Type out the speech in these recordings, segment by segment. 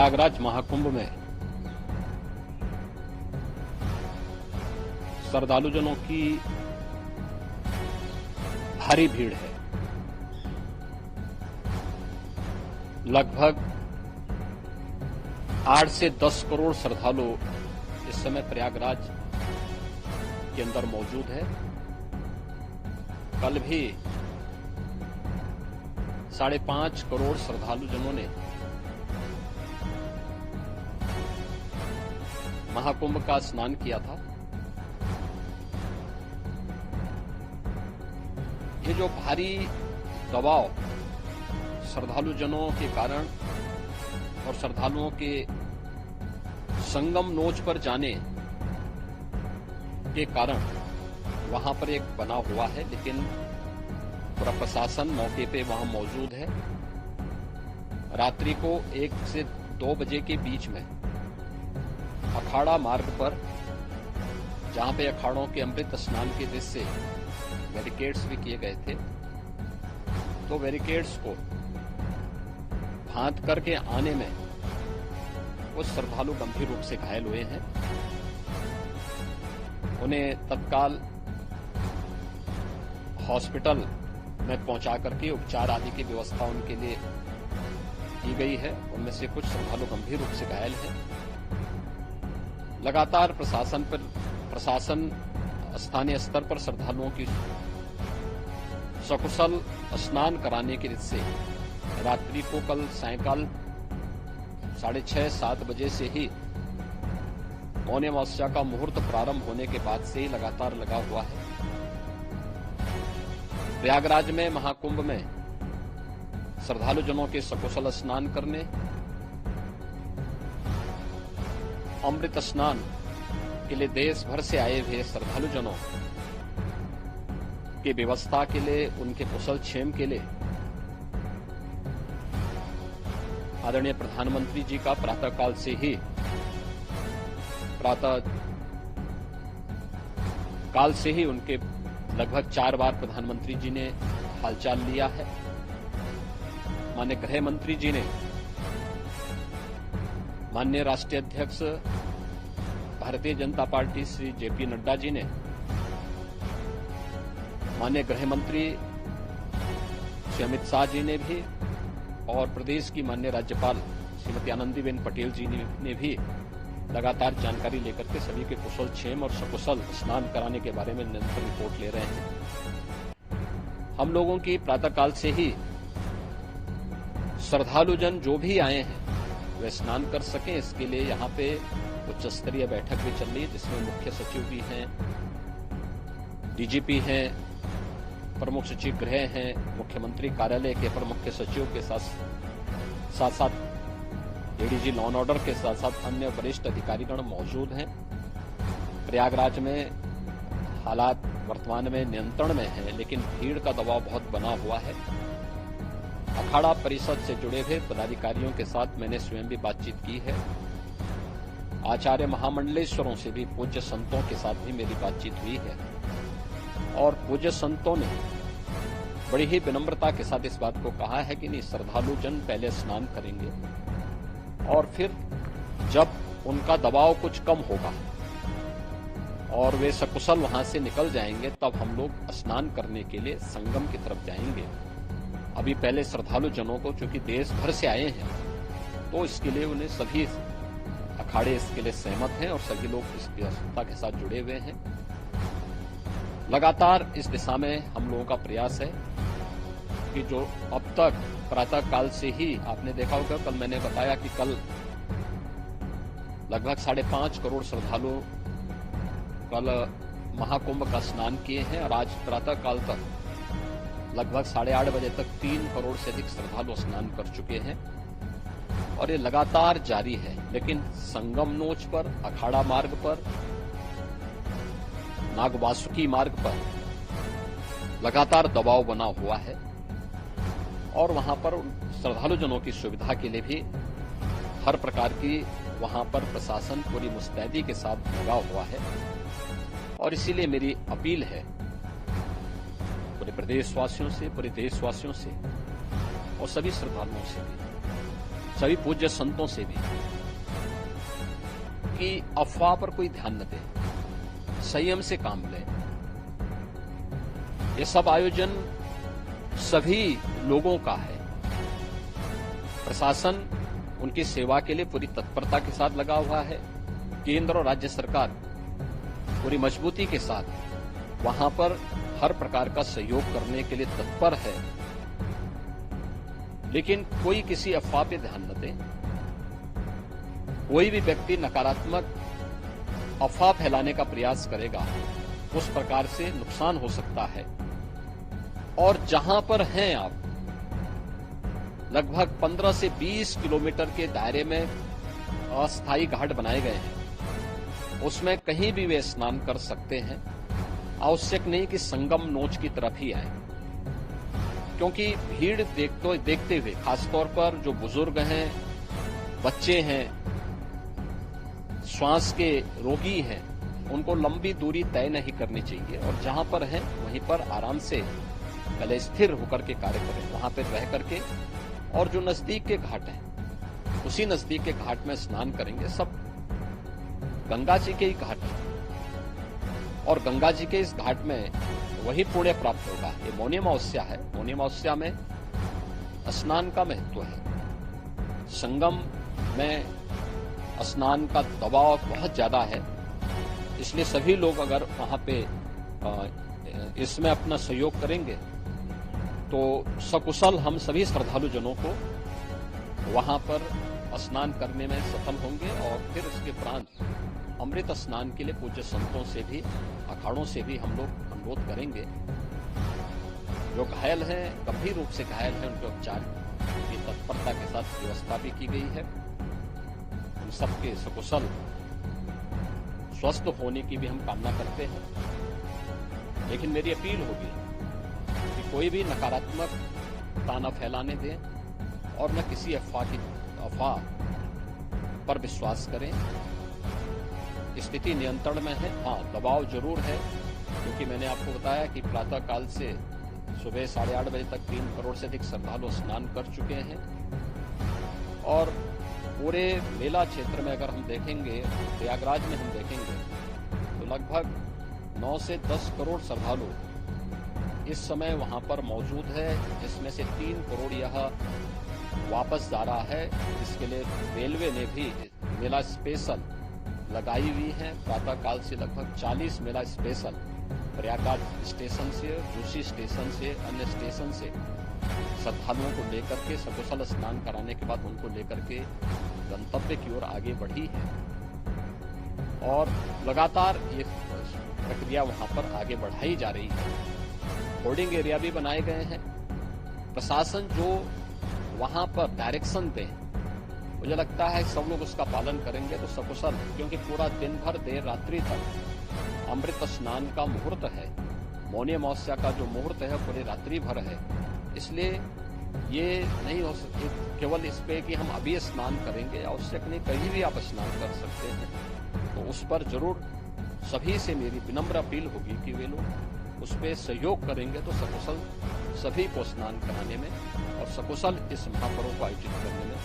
प्रयागराज महाकुंभ में श्रद्धालुजनों की भारी भीड़ है। लगभग 8 से 10 करोड़ श्रद्धालु इस समय प्रयागराज के अंदर मौजूद है। कल भी 5.5 करोड़ श्रद्धालुजनों ने महाकुंभ का स्नान किया था। ये जो भारी दबाव श्रद्धालुजनों के कारण और श्रद्धालुओं के संगम नोच पर जाने के कारण वहां पर एक बना हुआ है, लेकिन पूरा प्रशासन मौके पे वहां मौजूद है। रात्रि को 1 से 2 बजे के बीच में अखाड़ा मार्ग पर, जहां पे अखाड़ों के अमृत स्नान के दृश्य से बैरिकेड्स भी किए गए थे, तो बैरिकेड्स को फांद करके आने में कुछ श्रद्धालु गंभीर रूप से घायल हुए हैं। उन्हें तत्काल हॉस्पिटल में पहुंचा करके उपचार आदि की व्यवस्था उनके लिए की गई है। उनमें से कुछ श्रद्धालु गंभीर रूप से घायल हैं। लगातार प्रशासन स्थानीय स्तर पर श्रद्धालुओं की सकुशल स्नान कराने के लिए रात्रि को कल सायंकाल 6:30-7 बजे से ही मौनी अमावस्या का मुहूर्त प्रारंभ होने के बाद से ही लगातार लगा हुआ है। प्रयागराज में महाकुंभ में श्रद्धालुजनों के सकुशल स्नान करने, अमृत स्नान के लिए देश भर से आए हुए श्रद्धालुजनों की व्यवस्था के लिए, उनके कुशल क्षेम के लिए आदरणीय प्रधानमंत्री जी का प्रातःकाल से ही उनके लगभग 4 बार प्रधानमंत्री जी ने हालचाल लिया है। माननीय गृह मंत्री जी ने, माननीय राष्ट्रीय अध्यक्ष भारतीय जनता पार्टी श्री जेपी नड्डा जी ने, माननीय गृह मंत्री श्री अमित शाह जी ने भी, और प्रदेश की माननीय राज्यपाल श्रीमती आनंदीबेन पटेल जी ने भी लगातार जानकारी लेकर के सभी के कुशल क्षेम और सकुशल स्नान कराने के बारे में निरंतर रिपोर्ट ले रहे हैं। हम लोगों की प्रातःकाल से ही श्रद्धालुजन जो भी आए हैं वे स्नान कर सकें, इसके लिए यहाँ पे उच्च स्तरीय बैठक भी चल रही है, जिसमें मुख्य सचिव भी हैं, डीजीपी हैं, प्रमुख सचिव गृह हैं, मुख्यमंत्री कार्यालय के अपर मुख्य सचिव के साथ साथ एडीजी लॉ एंड ऑर्डर के साथ साथ अन्य वरिष्ठ अधिकारीगण मौजूद हैं। प्रयागराज में हालात वर्तमान में नियंत्रण में है, लेकिन भीड़ का दबाव बहुत बना हुआ है। अखाड़ा परिषद से जुड़े हुए पदाधिकारियों के साथ मैंने स्वयं भी बातचीत की है। आचार्य महामंडलेश्वरों से भी, पूज्य संतों के साथ भी मेरी बातचीत हुई है, और पूज्य संतों ने बड़ी ही विनम्रता के साथ इस बात को कहा है कि नहीं, श्रद्धालुजन पहले स्नान करेंगे और फिर जब उनका दबाव कुछ कम होगा और वे सकुशल वहां से निकल जाएंगे, तब हम लोग स्नान करने के लिए संगम की तरफ जाएंगे। अभी पहले श्रद्धालुजनों को, चूंकि देश भर से आए हैं, तो इसके लिए उन्हें सभी अखाड़े इसके लिए सहमत हैं और सभी लोग इस व्यवस्था के साथ जुड़े हुए हैं। लगातार इस दिशा में हम लोगों का प्रयास है कि जो अब तक प्रातःकाल से ही आपने देखा होगा, कल मैंने बताया कि कल लगभग 5.5 करोड़ श्रद्धालु कल महाकुंभ का स्नान किए हैं, और आज प्रातःकाल तक लगभग 8:30 बजे तक 3 करोड़ से अधिक श्रद्धालु स्नान कर चुके हैं, और ये लगातार जारी है। लेकिन संगम नोच पर, अखाड़ा मार्ग पर, नागवासुकी मार्ग पर लगातार दबाव बना हुआ है, और वहां पर श्रद्धालुजनों की सुविधा के लिए भी हर प्रकार की वहां पर प्रशासन पूरी मुस्तैदी के साथ लगा हुआ है। और इसीलिए मेरी अपील है पूरे प्रदेशवासियों से, पूरे देशवासियों से और सभी श्रद्धालुओं से भी, सभी पूज्य संतों से भी कि अफवाह पर कोई ध्यान न दे, संयम से काम लें। ये सब आयोजन सभी लोगों का है। प्रशासन उनकी सेवा के लिए पूरी तत्परता के साथ लगा हुआ है। केंद्र और राज्य सरकार पूरी मजबूती के साथ वहां पर हर प्रकार का सहयोग करने के लिए तत्पर है। लेकिन कोई किसी अफवाह पे ध्यान न दे। कोई भी व्यक्ति नकारात्मक अफवाह फैलाने का प्रयास करेगा, उस प्रकार से नुकसान हो सकता है। और जहां पर हैं आप, लगभग 15 से 20 किलोमीटर के दायरे में अस्थायी घाट बनाए गए हैं। उसमें कहीं भी वे स्नान कर सकते हैं। आवश्यक नहीं कि संगम नोच की तरफ ही आए, क्योंकि भीड़ देखते हुए, खासतौर पर जो बुजुर्ग हैं, बच्चे हैं, श्वास के रोगी हैं, उनको लंबी दूरी तय नहीं करनी चाहिए। और जहां पर हैं वहीं पर आराम से पहले स्थिर होकर के कार्य करें, वहां पर रह करके। और जो नजदीक के घाट हैं, उसी नजदीक के घाट में स्नान करेंगे। सब गंगा जी के ही घाट हैं और गंगा जी के इस घाट में वही पुण्य प्राप्त होगा। ये मौनी अमावस्या है। मौनी अमावस्या में स्नान का महत्व है। संगम में स्नान का दबाव बहुत ज्यादा है, इसलिए सभी लोग अगर वहां पे इसमें अपना सहयोग करेंगे तो सकुशल हम सभी श्रद्धालु जनों को वहां पर स्नान करने में सफल होंगे। और फिर इसके उपरांत अमृत स्नान के लिए पूज्य संतों से भी, अखाड़ों से भी हम लोग अनुरोध करेंगे। जो घायल हैं, गंभीर रूप से घायल हैं, उनके उपचार की तत्परता के साथ व्यवस्था भी की गई है। उन सबके सकुशल स्वस्थ होने की भी हम कामना करते हैं। लेकिन मेरी अपील होगी कि कोई भी नकारात्मक ताना फैलाने दें और न किसी अफवाह पर विश्वास करें। स्थिति नियंत्रण में है। हाँ, दबाव जरूर है, क्योंकि मैंने आपको बताया कि प्रातः काल से सुबह 8:30 बजे तक 3 करोड़ से अधिक श्रद्धालु स्नान कर चुके हैं। और पूरे मेला क्षेत्र में अगर हम देखेंगे, प्रयागराज में हम देखेंगे तो लगभग 9 से 10 करोड़ श्रद्धालु इस समय वहां पर मौजूद है, जिसमें से 3 करोड़ यह वापस जा रहा है, जिसके लिए रेलवे ने भी मेला स्पेशल लगाई हुई है। प्रातः काल से लगभग 40 मेला स्पेशल प्रयागराज स्टेशन से, जोशी स्टेशन से, अन्य स्टेशन से श्रद्धालुओं को लेकर के सकुशल स्नान कराने के बाद उनको लेकर के गंतव्य की ओर आगे बढ़ी है। और लगातार ये प्रक्रिया वहां पर आगे बढ़ाई जा रही है। होर्डिंग एरिया भी बनाए गए हैं। प्रशासन जो वहां पर डायरेक्शन दे, मुझे लगता है सब लोग उसका पालन करेंगे तो सकुशल, क्योंकि पूरा दिन भर देर रात्रि तक अमृत स्नान का मुहूर्त है। मौनी अमावस्या का जो मुहूर्त है पूरी रात्रि भर है। इसलिए ये नहीं हो सकती केवल इस पे कि हम अभी स्नान करेंगे। आवश्यक नहीं, कहीं भी आप स्नान कर सकते हैं। तो उस पर जरूर सभी से मेरी विनम्र अपील होगी कि वे लोग उस पर सहयोग करेंगे तो सकुशल सभी को स्नान कराने में और सकुशल इस महापर्व को आयोजित करने में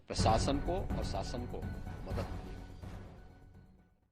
प्रशासन को और शासन को